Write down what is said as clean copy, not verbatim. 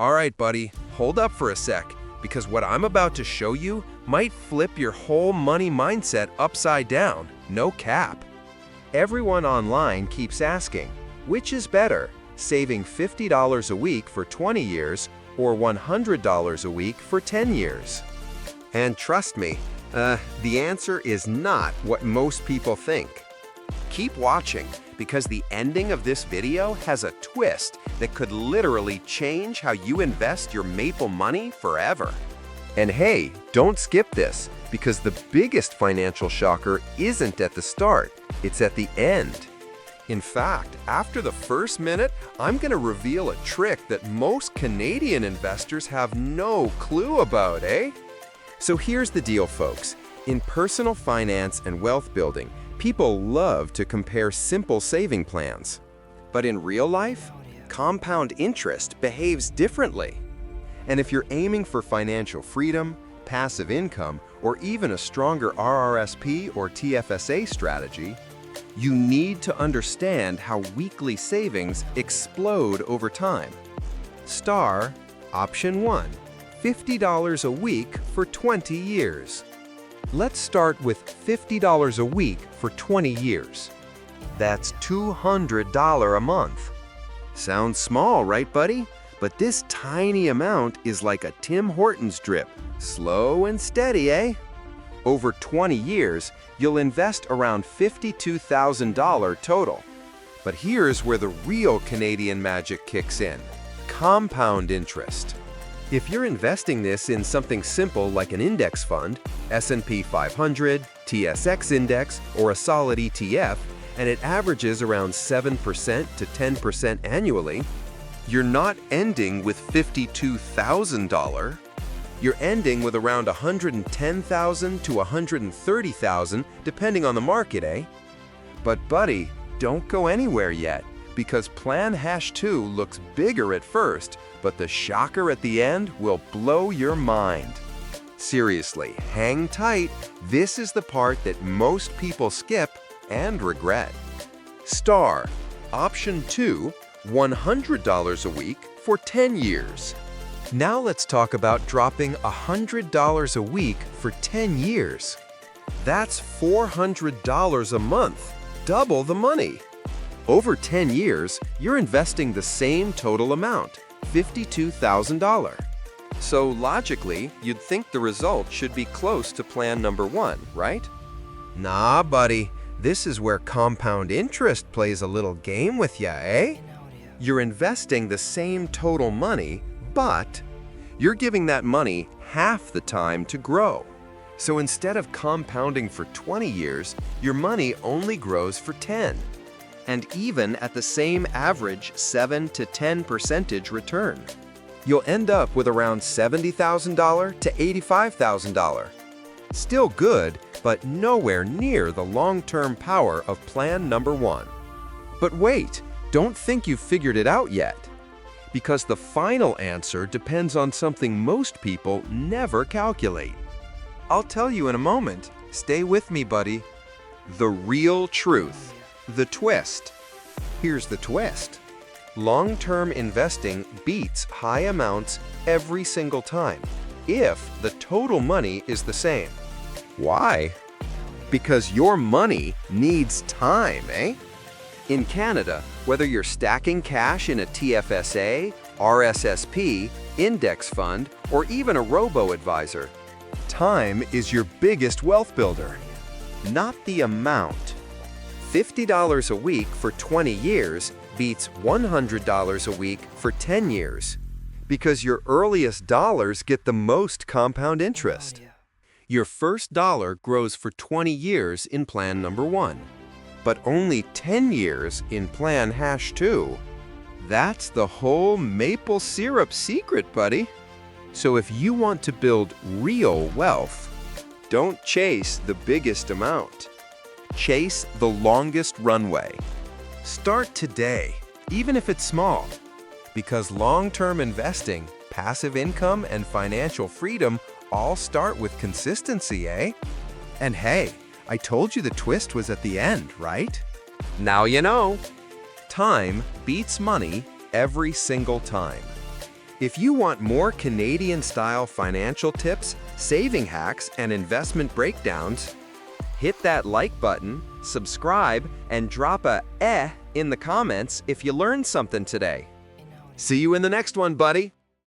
All right, buddy, hold up for a sec, because what I'm about to show you might flip your whole money mindset upside down, no cap. Everyone online keeps asking, which is better, saving $50 a week for 20 years or $100 a week for 10 years? And trust me, the answer is not what most people think. Keep watching, because the ending of this video has a twist that could literally change how you invest your maple money forever. And hey, don't skip this, because the biggest financial shocker isn't at the start, it's at the end. In fact, after the first minute, I'm going to reveal a trick that most Canadian investors have no clue about, eh? So here's the deal, folks. In personal finance and wealth building, people love to compare simple saving plans. But in real life, compound interest behaves differently. And if you're aiming for financial freedom, passive income, or even a stronger RRSP or TFSA strategy, you need to understand how weekly savings explode over time. Star Option 1, $50 a week for 20 years. Let's start with $50 a week for 20 years. That's $200 a month. Sounds small, right, buddy? But this tiny amount is like a Tim Hortons drip, slow and steady, eh? Over 20 years, you'll invest around $52,000 total. But here's where the real Canadian magic kicks in: compound interest. If you're investing this in something simple like an index fund, S&P 500, TSX index, or a solid ETF, and it averages around 7% to 10% annually, you're not ending with $52,000. You're ending with around $110,000 to $130,000, depending on the market, eh? But buddy, don't go anywhere yet, because Plan #2 looks bigger at first, but the shocker at the end will blow your mind. Seriously, hang tight. This is the part that most people skip and regret. Star Option 2, $100 a week for 10 years. Now let's talk about dropping $100 a week for 10 years. That's $400 a month, double the money. Over 10 years, you're investing the same total amount, $52,000. So logically, you'd think the result should be close to Plan #1, right? Nah, buddy, this is where compound interest plays a little game with ya, eh? You're investing the same total money, but you're giving that money half the time to grow. So instead of compounding for 20 years, your money only grows for 10. And even at the same average 7 to 10% return, you'll end up with around $70,000 to $85,000. Still good, but nowhere near the long-term power of Plan #1. But wait, don't think you've figured it out yet, because the final answer depends on something most people never calculate. I'll tell you in a moment. Stay with me, buddy. The real truth. The twist. Here's the twist. Long-term investing beats high amounts every single time, if the total money is the same. Why? Because your money needs time, eh? In Canada, whether you're stacking cash in a TFSA, RRSP, index fund, or even a robo-advisor, time is your biggest wealth builder, not the amount. $50 a week for 20 years beats $100 a week for 10 years, because your earliest dollars get the most compound interest. Your first dollar grows for 20 years in Plan #1. But only 10 years in Plan #2. That's the whole maple syrup secret, buddy. So if you want to build real wealth, don't chase the biggest amount. Chase the longest runway. Start today, even if it's small, because long-term investing, passive income, and financial freedom all start with consistency, eh? And hey, I told you the twist was at the end, right? Now you know. Time beats money every single time. If you want more Canadian-style financial tips, saving hacks, and investment breakdowns, hit that like button, subscribe, and drop a in the comments if you learned something today. See you in the next one, buddy!